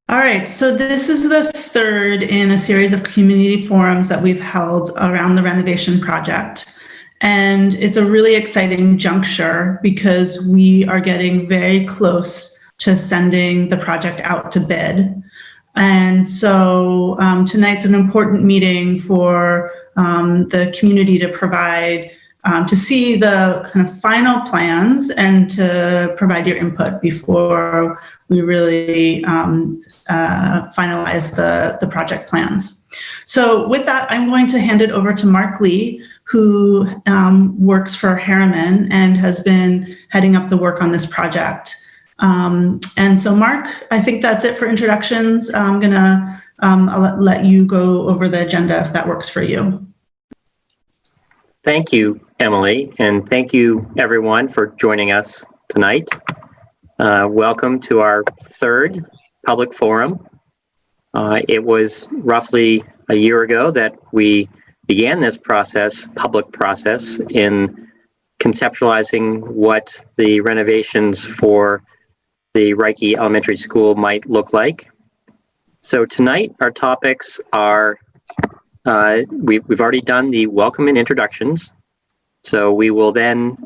All right, so this is the third in a series of community forums that we've held around the renovation project. And it's a really exciting juncture because we are getting very close to sending the project out to bid. And so tonight's an important meeting for the community to provide, to see the kind of final plans and to provide your input before we really finalize the project plans. So with that, I'm going to hand it over to Mark Lee, who works for Harriman and has been heading up the work on this project. And so Mark, I think that's it for introductions. I'm gonna I'll let you go over the agenda if that works for you. Thank you, Emily, and thank you everyone for joining us tonight. Welcome to our third public forum. It was roughly a year ago that we began this public process, in conceptualizing what the renovations for the Reiche Elementary School might look like. So tonight our topics are, we've already done the welcome and introductions. So we will then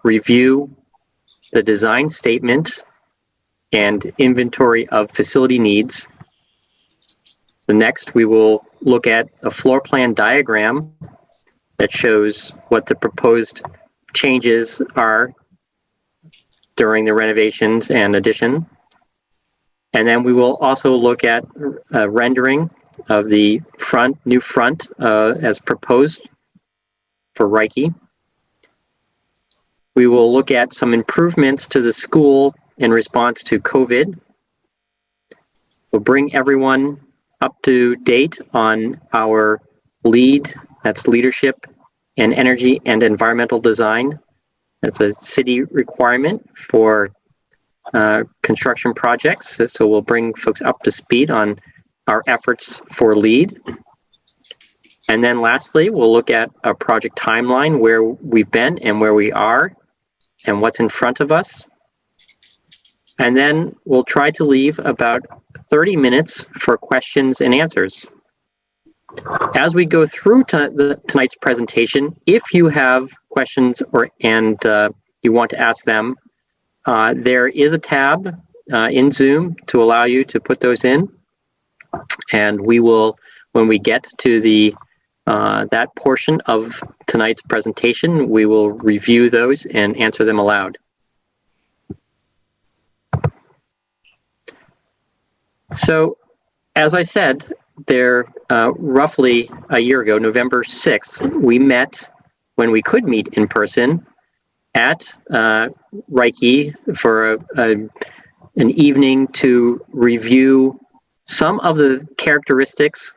review the design statement and inventory of facility needs. The next, we will look at a floor plan diagram that shows what the proposed changes are during the renovations and addition. And then we will also look at a rendering of the new front as proposed for Reiche. We will look at some improvements to the school in response to COVID. We'll bring everyone up to date on our LEED, that's leadership and energy and environmental design. That's a city requirement for construction projects. So we'll bring folks up to speed on our efforts for LEED. And then lastly, we'll look at a project timeline, where we've been and where we are and what's in front of us. And then we'll try to leave about 30 minutes for questions and answers. As we go through tonight's presentation, if you have questions and you want to ask them, there is a tab in Zoom to allow you to put those in. And we will, when we get to that portion of tonight's presentation, we will review those and answer them aloud. So, as I said, roughly a year ago, November 6th, we met, when we could meet in person, at Reiche for an evening to review some of the characteristics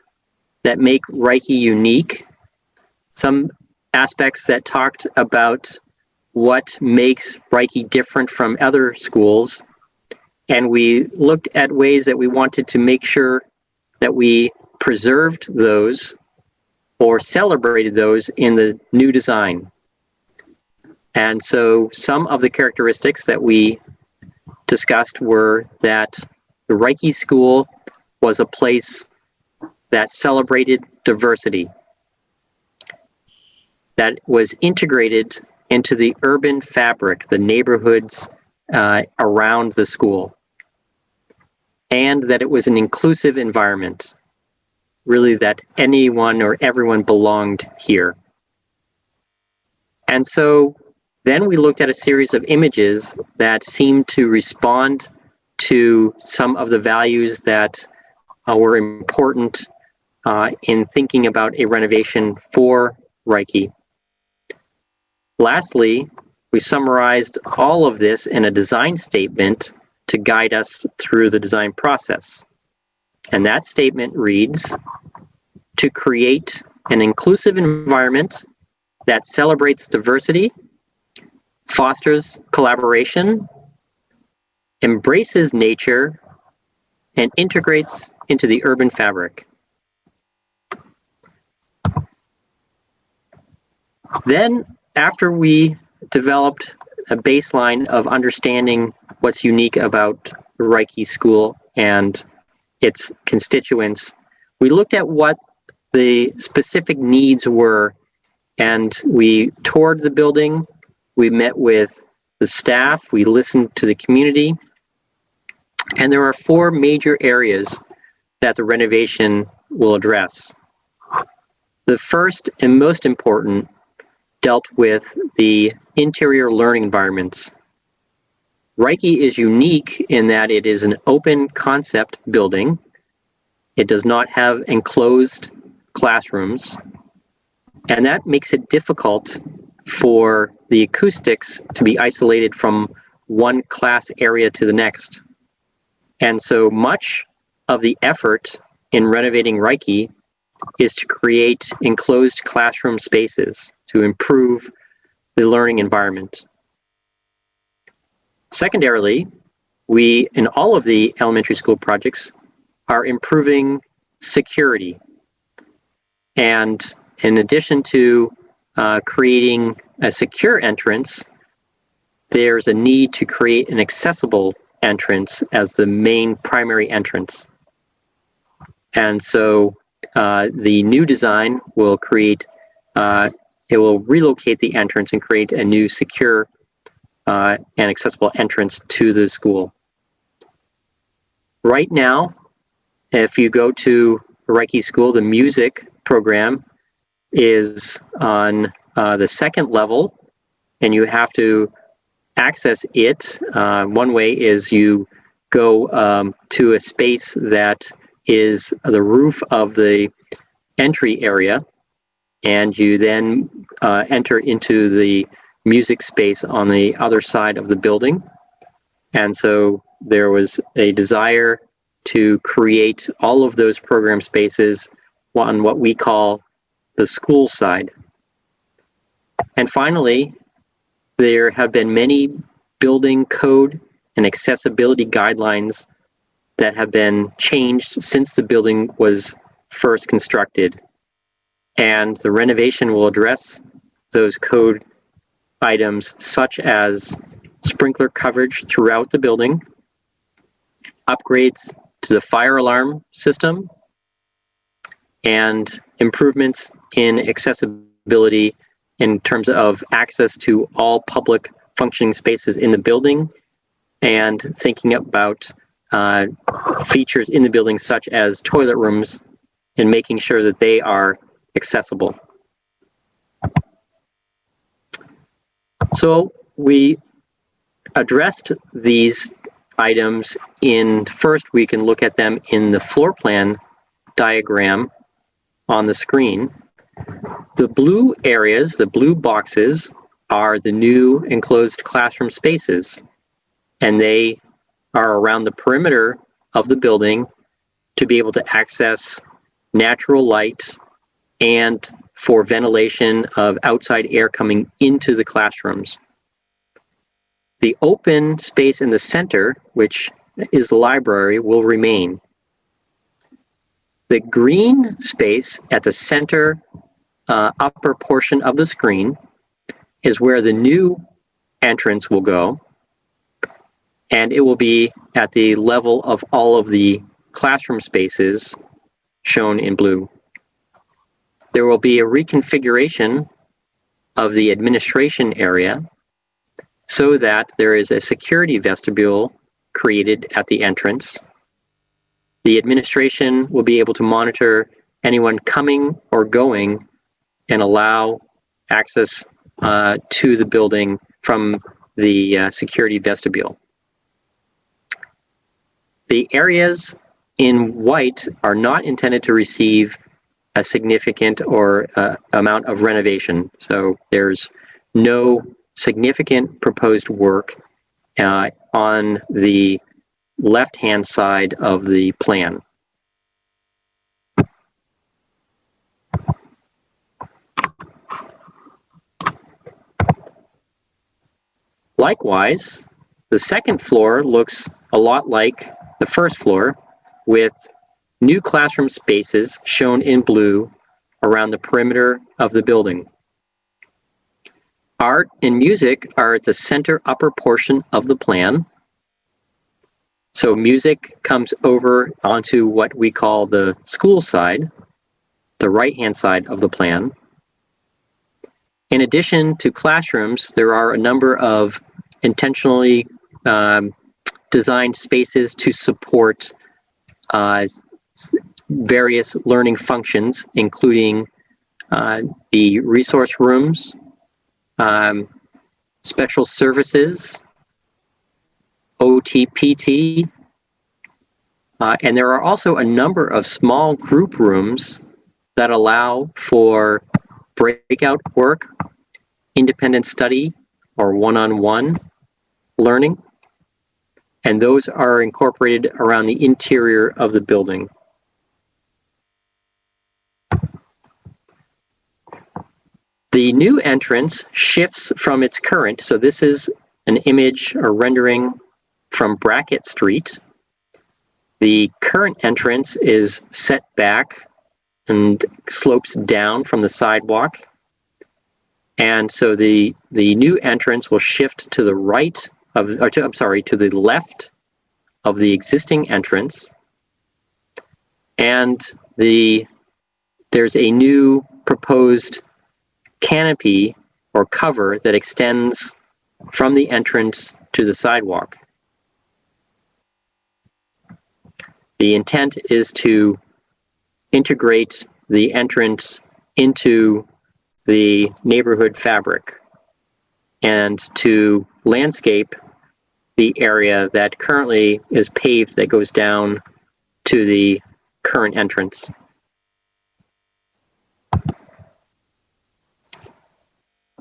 that make Reiche unique, some aspects that talked about what makes Reiche different from other schools. And we looked at ways that we wanted to make sure that we preserved those or celebrated those in the new design. And so some of the characteristics that we discussed were that the Reiche School was a place that celebrated diversity, that was integrated into the urban fabric, the neighborhoods around the school, and that it was an inclusive environment, really that anyone or everyone belonged here. And so then we looked at a series of images that seemed to respond to some of the values that were important in thinking about a renovation for Reiche. Lastly, we summarized all of this in a design statement to guide us through the design process. And that statement reads, to create an inclusive environment that celebrates diversity, fosters collaboration, embraces nature, and integrates into the urban fabric. Then, after we developed a baseline of understanding what's unique about the Reiche School and its constituents. We looked at what the specific needs were, and we toured the building, we met with the staff, we listened to the community, and there are 4 major areas that the renovation will address. The first and most important dealt with the interior learning environments. Reiche is unique in that it is an open concept building. It does not have enclosed classrooms, and that makes it difficult for the acoustics to be isolated from one class area to the next. And so much of the effort in renovating Reiche is to create enclosed classroom spaces to improve the learning environment. Secondarily, we, in all of the elementary school projects, are improving security. And in addition to creating a secure entrance, there's a need to create an accessible entrance as the main primary entrance. And so the new design will create, it will relocate the entrance and create a new secure and accessible entrance to the school. Right now, if you go to Reiche School, the music program is on the 2nd level, and you have to access it. One way is you go to a space that is the roof of the entry area, and you then enter into the music space on the other side of the building. And so there was a desire to create all of those program spaces on what we call the school side. And finally, there have been many building code and accessibility guidelines that have been changed since the building was first constructed. And the renovation will address those code items such as sprinkler coverage throughout the building, upgrades to the fire alarm system, and improvements in accessibility in terms of access to all public functioning spaces in the building, and thinking about features in the building such as toilet rooms and making sure that they are accessible. So we addressed these items first we can look at them in the floor plan diagram on the screen. The blue areas, the blue boxes, are the new enclosed classroom spaces, and they are around the perimeter of the building to be able to access natural light and for ventilation of outside air coming into the classrooms. The open space in the center, which is the library, will remain. The green space at the center upper portion of the screen is where the new entrance will go, and it will be at the level of all of the classroom spaces shown in blue. There will be a reconfiguration of the administration area so that there is a security vestibule created at the entrance. The administration will be able to monitor anyone coming or going and allow access to the building from the security vestibule. The areas in white are not intended to receive a significant or amount of renovation. So there's no significant proposed work on the left-hand side of the plan. Likewise, the second floor looks a lot like the first floor, with new classroom spaces shown in blue around the perimeter of the building. Art and music are at the center upper portion of the plan. So music comes over onto what we call the school side, the right-hand side of the plan. In addition to classrooms, there are a number of intentionally designed spaces to support various learning functions, including the resource rooms, special services, OTPT, and there are also a number of small group rooms that allow for breakout work, independent study, or one-on-one learning, and those are incorporated around the interior of the building. The new entrance shifts from its current, so this is an image or rendering from Brackett Street. The current entrance is set back and slopes down from the sidewalk. And so the new entrance will shift to the right of, or to, I'm sorry, to the left of the existing entrance. And there's a new proposed canopy or cover that extends from the entrance to the sidewalk. The intent is to integrate the entrance into the neighborhood fabric and to landscape the area that currently is paved that goes down to the current entrance.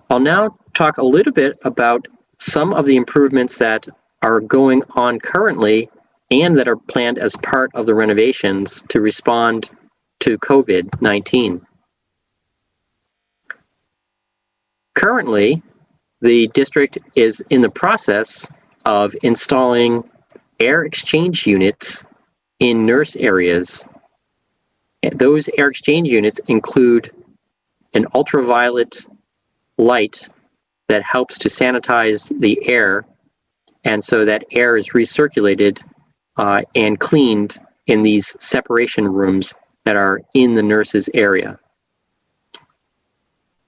I'll now talk a little bit about some of the improvements that are going on currently and that are planned as part of the renovations to respond to COVID-19. Currently, the district is in the process of installing air exchange units in nurse areas. Those air exchange units include an ultraviolet light that helps to sanitize the air, and so that air is recirculated and cleaned in these separation rooms that are in the nurses' area.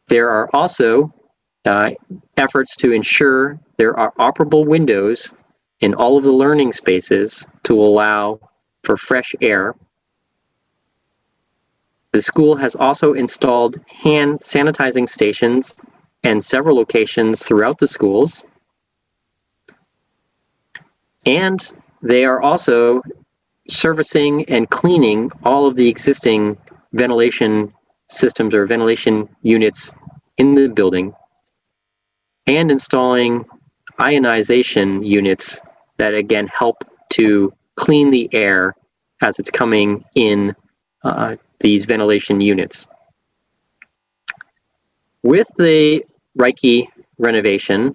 There are also efforts to ensure there are operable windows in all of the learning spaces to allow for fresh air. The school has also installed hand sanitizing stations in several locations throughout the schools. And they are also servicing and cleaning all of the existing ventilation systems or ventilation units in the building and installing ionization units that again help to clean the air as it's coming in these ventilation units. With the Reiche renovation,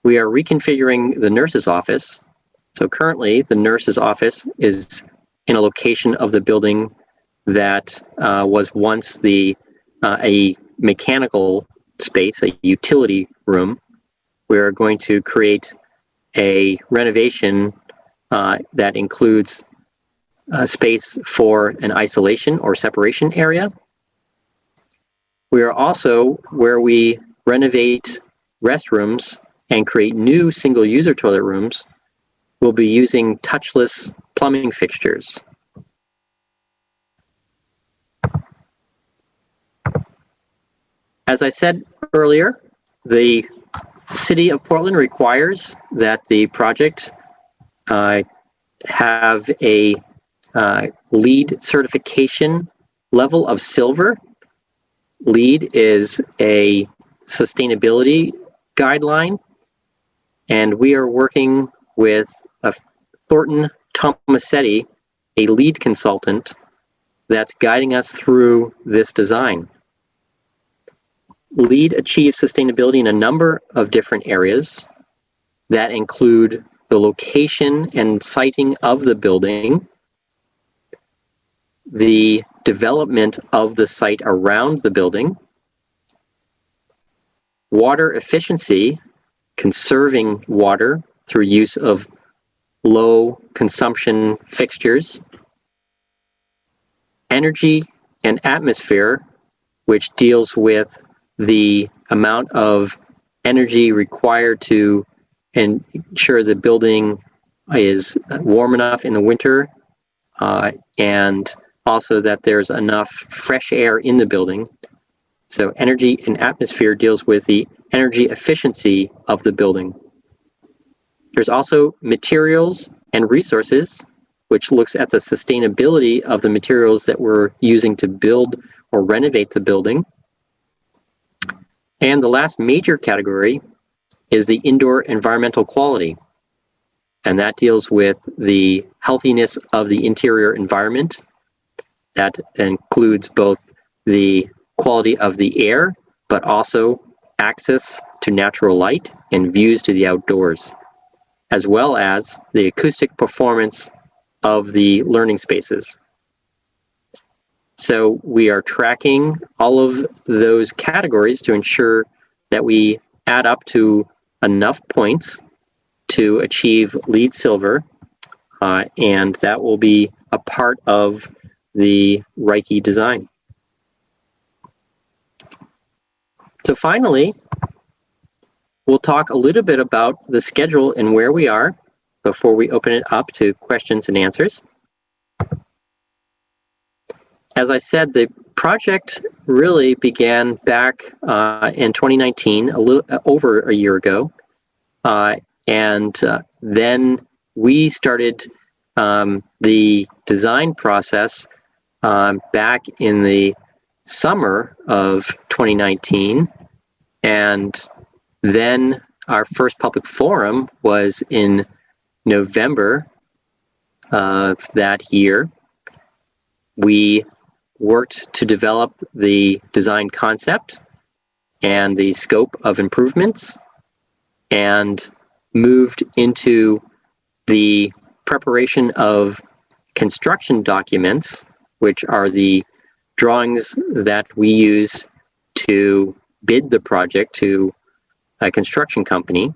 we are reconfiguring the nurse's office. So currently, the nurse's office is in a location of the building that was once a mechanical space, a utility room. We're going to create a renovation that includes a space for an isolation or separation area. We are also, where we renovate restrooms and create new single-user toilet rooms, we'll be using touchless plumbing fixtures. As I said earlier, the City of Portland requires that the project have a LEED certification level of silver. LEED is a sustainability guideline, and we are working with Thornton Tomasetti, a LEED consultant, that's guiding us through this design. LEED achieves sustainability in a number of different areas that include the location and siting of the building, the development of the site around the building, water efficiency, conserving water through use of low consumption fixtures, energy and atmosphere, which deals with the amount of energy required to ensure the building is warm enough in the winter, and also that there's enough fresh air in the building. So energy and atmosphere deals with the energy efficiency of the building. There's also materials and resources, which looks at the sustainability of the materials that we're using to build or renovate the building. And the last major category is the indoor environmental quality. And that deals with the healthiness of the interior environment. That includes both the quality of the air, but also access to natural light and views to the outdoors, as well as the acoustic performance of the learning spaces. So we are tracking all of those categories to ensure that we add up to enough points to achieve LEED Silver, and that will be a part of the Reiche design. So finally, we'll talk a little bit about the schedule and where we are before we open it up to questions and answers. As I said, the project really began back in 2019, a little over a year ago, and then we started the design process back in the summer of 2019, and then our first public forum was in November of that year. We worked to develop the design concept and the scope of improvements, and moved into the preparation of construction documents, which are the drawings that we use to bid the project to a construction company.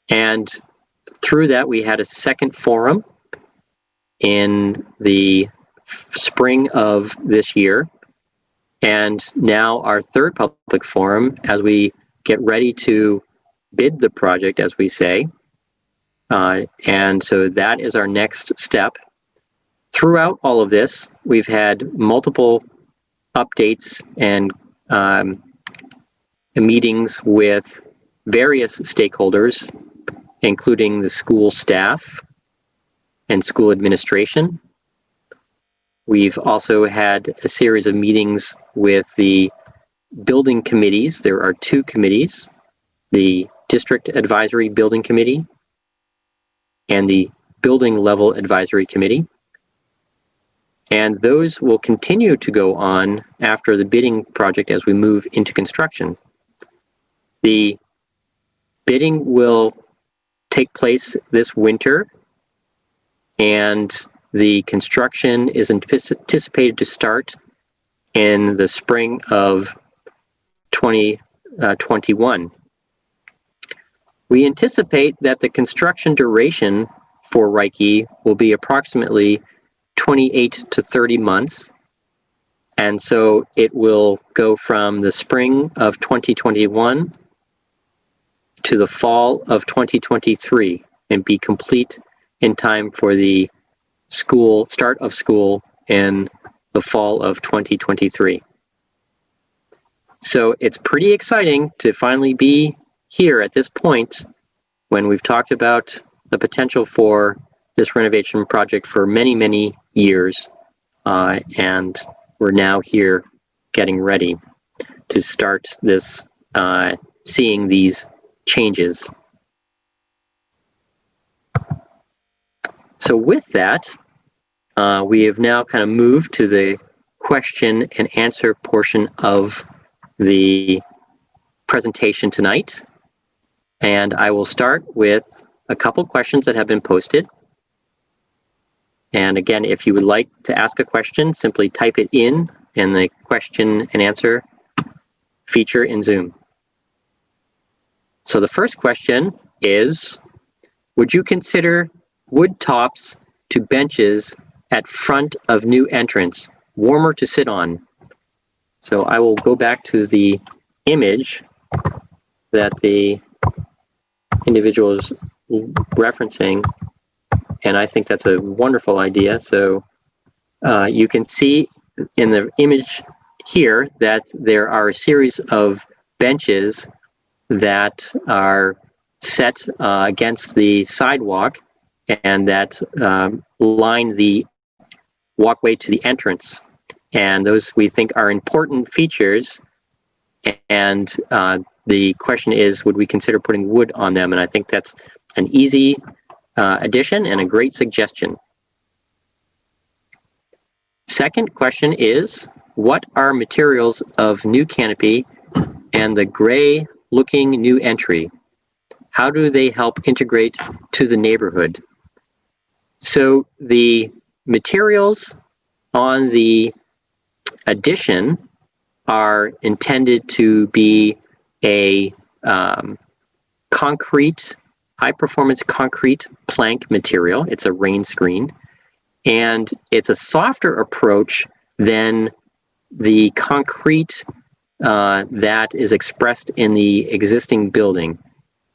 And through that, we had a second forum in the spring of this year, and now our third public forum as we get ready to bid the project, as we say. And so that is our next step. Throughout all of this, we've had multiple updates and meetings with various stakeholders, including the school staff and school administration. We've also had a series of meetings with the building committees. There are two committees, the District Advisory Building Committee and the Building Level Advisory Committee. And those will continue to go on after the bidding project as we move into construction. The bidding will take place this winter, and the construction is anticipated to start in the spring of 2021. We anticipate that the construction duration for Reiche will be approximately 28 to 30 months. And so it will go from the spring of 2021 to the fall of 2023 and be complete in time for the start of school in the fall of 2023. So it's pretty exciting to finally be here at this point when we've talked about the potential for this renovation project for many, many years. And we're now here getting ready to start this, seeing these changes. So with that, we have now kind of moved to the question and answer portion of the presentation tonight. And I will start with a couple questions that have been posted. And again, if you would like to ask a question, simply type it in the question and answer feature in Zoom. So the first question is, Would you consider wood tops to benches at front of new entrance, warmer to sit on? So I will go back to the image that the individual is referencing, and I think that's a wonderful idea. So you can see in the image here that there are a series of benches that are set against the sidewalk and that line the walkway to the entrance. And those we think are important features. And the question is, would we consider putting wood on them? And I think that's an easy addition and a great suggestion. Second question is, what are materials of new canopy and the gray looking new entry? How do they help integrate to the neighborhood? So the materials on the addition are intended to be a concrete, high-performance concrete plank material. It's a rain screen, and it's a softer approach than the concrete that is expressed in the existing building.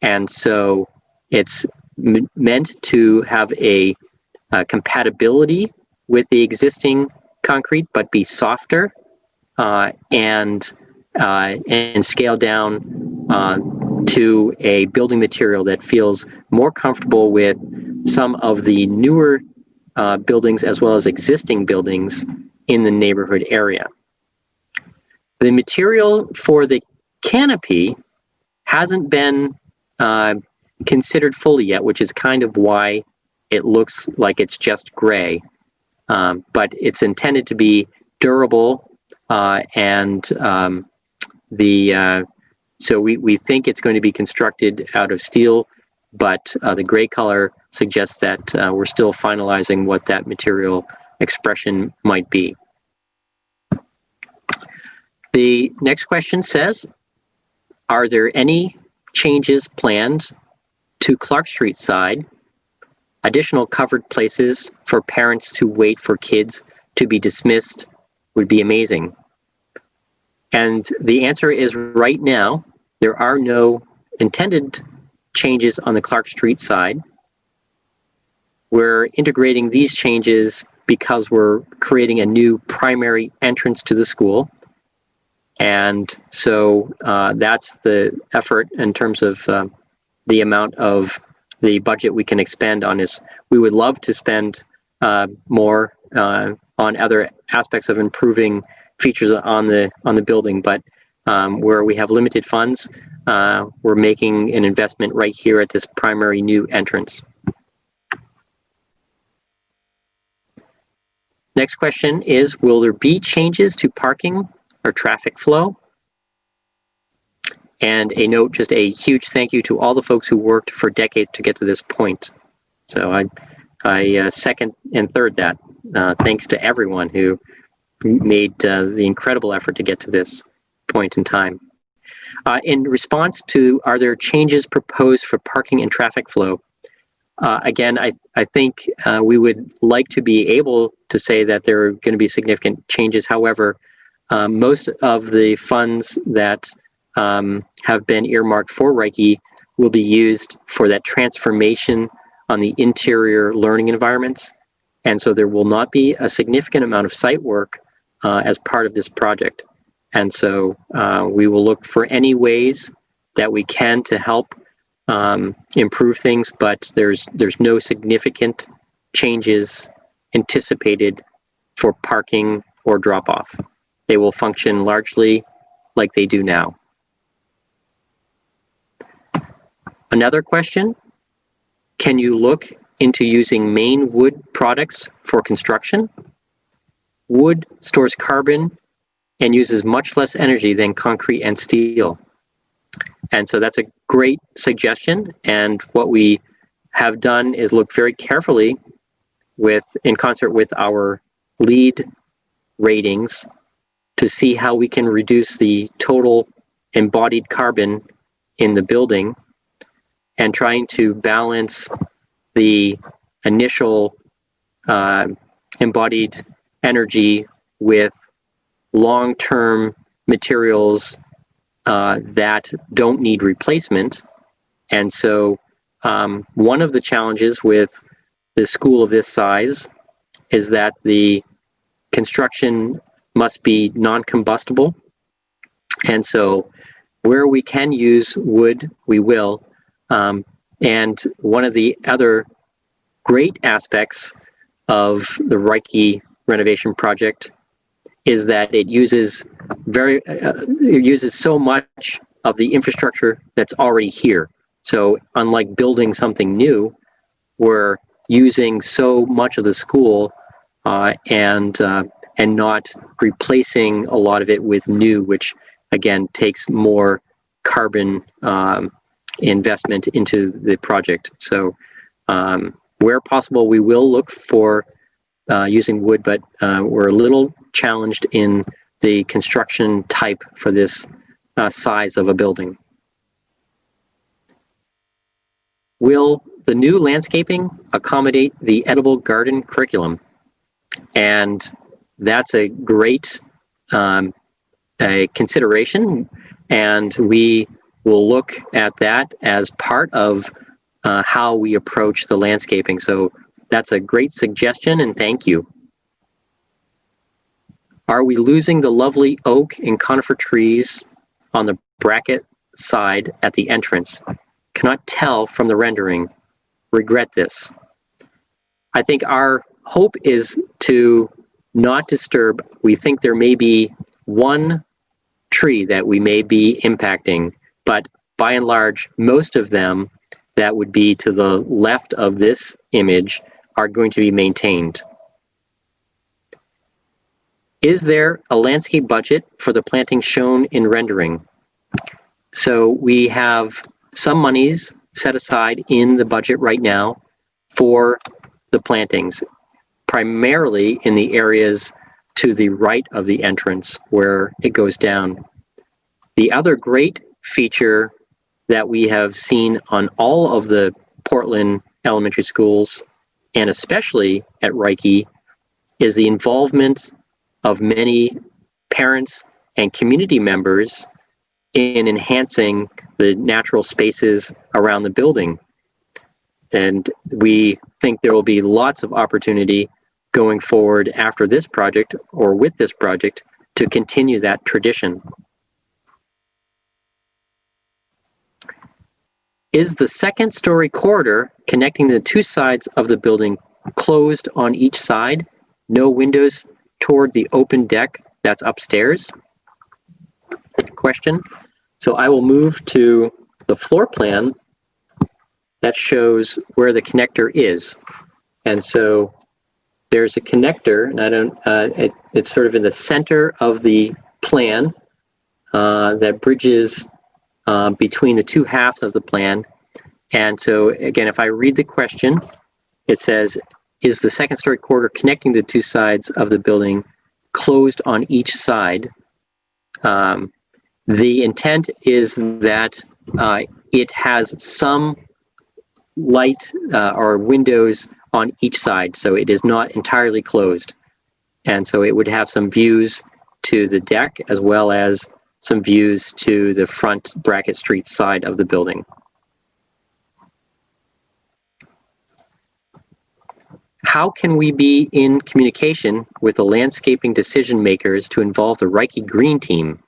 And so it's meant to have a compatibility with the existing concrete, but be softer and scale down to a building material that feels more comfortable with some of the newer buildings as well as existing buildings in the neighborhood area. The material for the canopy hasn't been considered fully yet, which is kind of why it looks like it's just gray. But it's intended to be durable, and so we think it's going to be constructed out of steel, but the gray color suggests that we're still finalizing what that material expression might be. The next question says, are there any changes planned to Clark Street side, additional covered places for parents to wait for kids to be dismissed would be amazing. And the answer is right now, there are no intended changes on the Clark Street side. We're integrating these changes because we're creating a new primary entrance to the school. And so that's the effort in terms of the amount of the budget we can expend on this. We would love to spend more on other aspects of improving features on the building, but where we have limited funds, we're making an investment right here at this primary new entrance. Next question is, will there be changes to parking or traffic flow? And a note, just a huge thank you to all the folks who worked for decades to get to this point. So I second and third that. Thanks to everyone who made the incredible effort to get to this point in time. In response to, are there changes proposed for parking and traffic flow? Again, I think we would like to be able to say that there are going to be significant changes. However, most of the funds that have been earmarked for Reiche will be used for that transformation on the interior learning environments. And so there will not be a significant amount of site work as part of this project. And so we will look for any ways that we can to help improve things, but there's no significant changes anticipated for parking or drop-off. They will function largely like they do now. Another question, can you look into using Maine wood products for construction? Wood stores carbon and uses much less energy than concrete and steel. And so that's a great suggestion. And what we have done is look very carefully in concert with our LEED ratings to see how we can reduce the total embodied carbon in the building, and trying to balance the initial embodied energy with long-term materials that don't need replacement. And so one of the challenges with the school of this size is that the construction must be non-combustible. And so where we can use wood, we will. And one of the other great aspects of the Reiche renovation project is that it uses so much of the infrastructure that's already here. So unlike building something new, we're using so much of the school and not replacing a lot of it with new, which again takes more carbon investment into the project. So where possible, we will look for using wood, but we're a little challenged in the construction type for this size of a building. Will the new landscaping accommodate the edible garden curriculum? And that's a great consideration, and we will look at that as part of how we approach the landscaping. So that's a great suggestion, and thank you. Are we losing the lovely oak and conifer trees on the bracket side at the entrance? Cannot tell from the rendering. Regret this. I think our hope is to not disturb. We think there may be one tree that we may be impacting, but by and large, most of them that would be to the left of this image are going to be maintained. Is there a landscape budget for the planting shown in rendering? So we have some monies set aside in the budget right now for the plantings, primarily in the areas to the right of the entrance where it goes down. The other great feature that we have seen on all of the Portland elementary schools, and especially at Reiche, is the involvement of many parents and community members in enhancing the natural spaces around the building. And we think there will be lots of opportunity going forward after this project or with this project to continue that tradition. Is the second-story corridor connecting the two sides of the building closed on each side? No windows toward the open deck that's upstairs? Question. So I will move to the floor plan that shows where the connector is. And so there's a connector, and I don't, it's sort of in the center of the plan that bridges between the two halves of the plan. And so again, if I read the question, it says, is the second story corridor connecting the two sides of the building closed on each side? The intent is that it has some light or windows on each side, so it is not entirely closed. And so it would have some views to the deck as well as some views to the front Brackett Street side of the building. How can we be in communication with the landscaping decision makers to involve the Reiche Green team?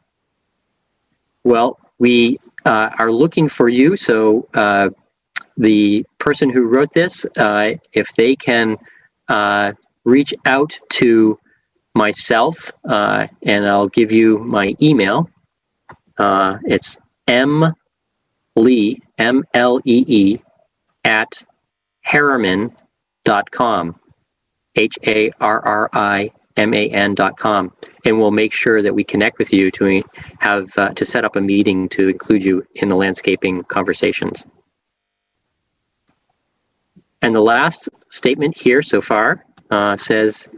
Well, we are looking for you, so the person who wrote this, if they can reach out to myself, and I'll give you my email. It's mlee, M-L-E-E, at harriman.com, HARRIMAN.com, and we'll make sure that we connect with you to have to set up a meeting to include you in the landscaping conversations. And the last statement here so far says,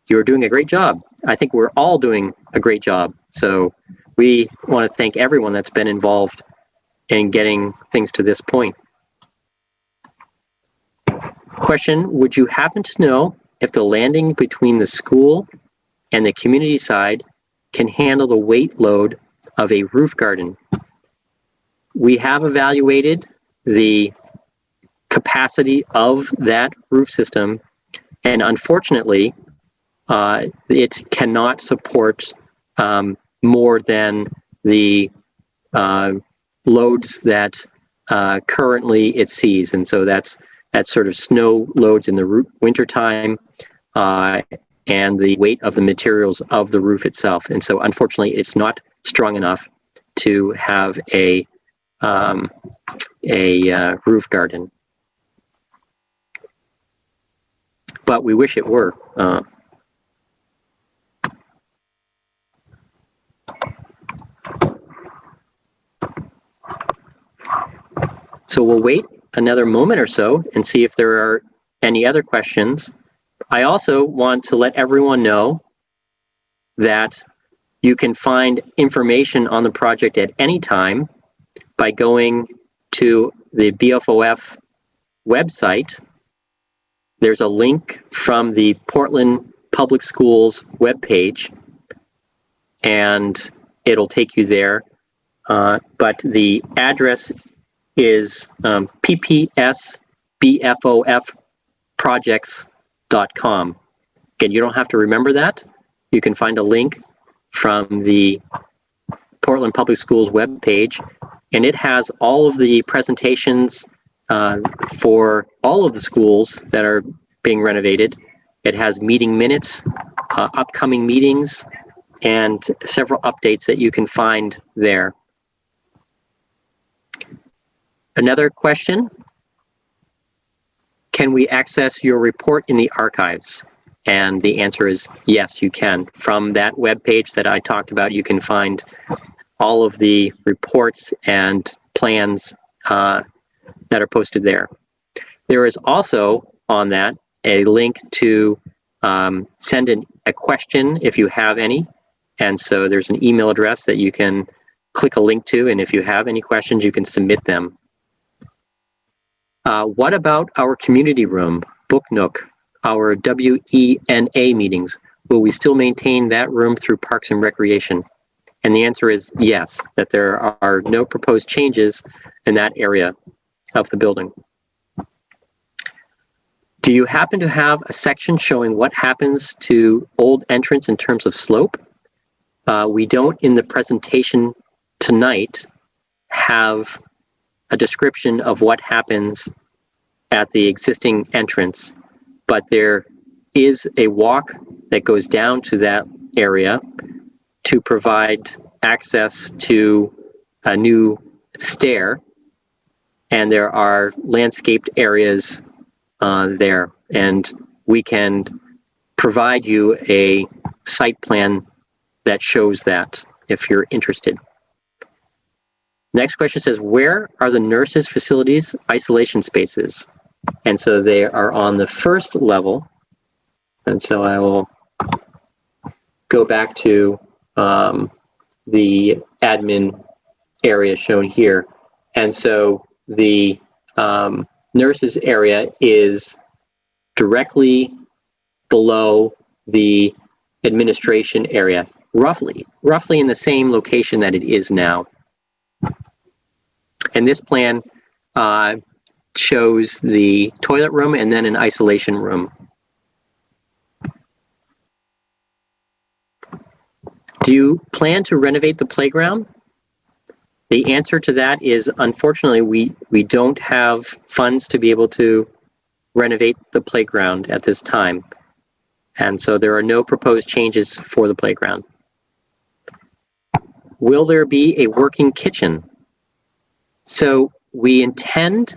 you're doing a great job. I think we're all doing a great job. So we want to thank everyone that's been involved in getting things to this point. Question, would you happen to know if the landing between the school and the community side can handle the weight load of a roof garden? We have evaluated the capacity of that roof system, and unfortunately, it cannot support more than the loads that currently it sees, and so that's sort of snow loads in the wintertime and the weight of the materials of the roof itself. And so unfortunately, it's not strong enough to have a roof garden. But we wish it were. So we'll wait another moment or so and see if there are any other questions. I also want to let everyone know that you can find information on the project at any time by going to the BFOF website. There's a link from the Portland Public Schools webpage, and it'll take you there. But the address is ppsbfofprojects.com. Again, you don't have to remember that. You can find a link from the Portland Public Schools webpage, and it has all of the presentations for all of the schools that are being renovated. It has meeting minutes, upcoming meetings, and several updates that you can find there. Another question, can we access your report in the archives? And the answer is yes, you can. From that web page that I talked about, you can find all of the reports and plans that are posted there. There is also on that a link to send a question if you have any. And so there's an email address that you can click a link to, and if you have any questions, you can submit them. What about our community room, Book Nook, our WENA meetings? Will we still maintain that room through Parks and Recreation? And the answer is yes, that there are no proposed changes in that area of the building. Do you happen to have a section showing what happens to old entrance in terms of slope? We don't in the presentation tonight have a description of what happens at the existing entrance, but there is a walk that goes down to that area to provide access to a new stair, and there are landscaped areas there, and we can provide you a site plan that shows that if you're interested. Next question says, where are the nurses' facilities isolation spaces? And so they are on the first level. And so I will go back to the admin area shown here. And so the nurses area is directly below the administration area, roughly in the same location that it is now. And this plan shows the toilet room and then an isolation room. Do you plan to renovate the playground? The answer to that is, unfortunately, we don't have funds to be able to renovate the playground at this time. And so there are no proposed changes for the playground. Will there be a working kitchen? So we intend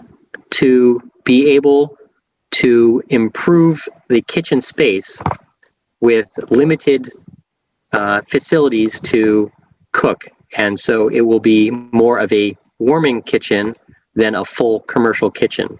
to be able to improve the kitchen space with limited facilities to cook. And so it will be more of a warming kitchen than a full commercial kitchen.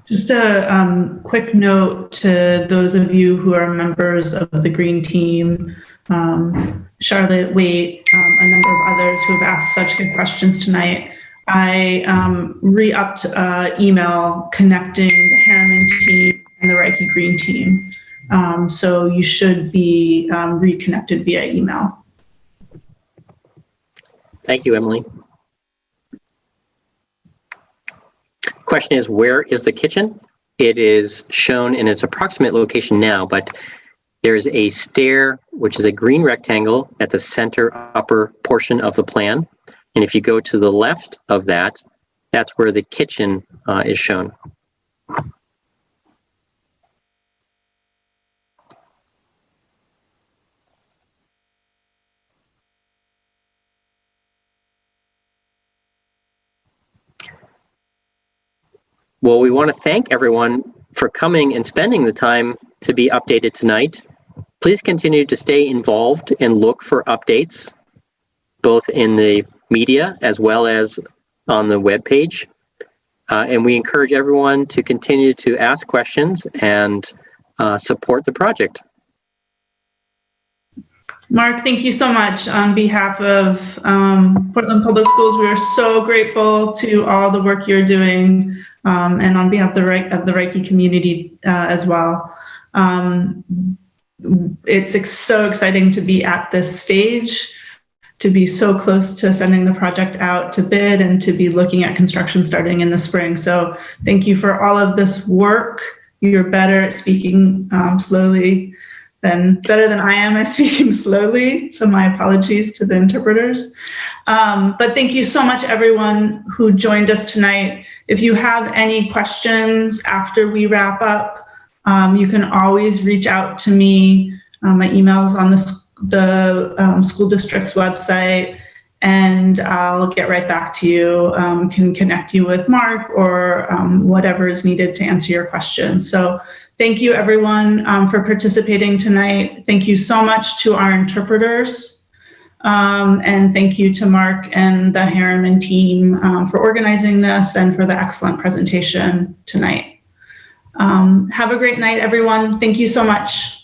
Just a quick note to those of you who are members of the Green Team, Charlotte, Waite, a number of others who have asked such good questions tonight. I re-upped email connecting the Harriman team and the Reiche Green Team. So you should be reconnected via email. Thank you, Emily. Question is, where is the kitchen? It is shown in its approximate location now, but there's a stair, which is a green rectangle at the center upper portion of the plan. And if you go to the left of that, that's where the kitchen is shown. Well, we want to thank everyone for coming and spending the time to be updated tonight. Please continue to stay involved and look for updates, both in the media as well as on the webpage. And we encourage everyone to continue to ask questions and support the project. Mark, thank you so much. On behalf of Portland Public Schools, we are so grateful to all the work you're doing, and on behalf of the Reiche community as well. It's so exciting to be at this stage, to be so close to sending the project out to bid and to be looking at construction starting in the spring. So thank you for all of this work. You're better at speaking slowly better than I am at speaking slowly. So my apologies to the interpreters. But thank you so much, everyone who joined us tonight. If you have any questions after we wrap up, you can always reach out to me. My email is on the school district's website, and I'll get right back to you. Can connect you with Mark or whatever is needed to answer your questions. So thank you, everyone, for participating tonight. Thank you so much to our interpreters. And thank you to Mark and the Harriman team for organizing this and for the excellent presentation tonight. Have a great night, everyone. Thank you so much.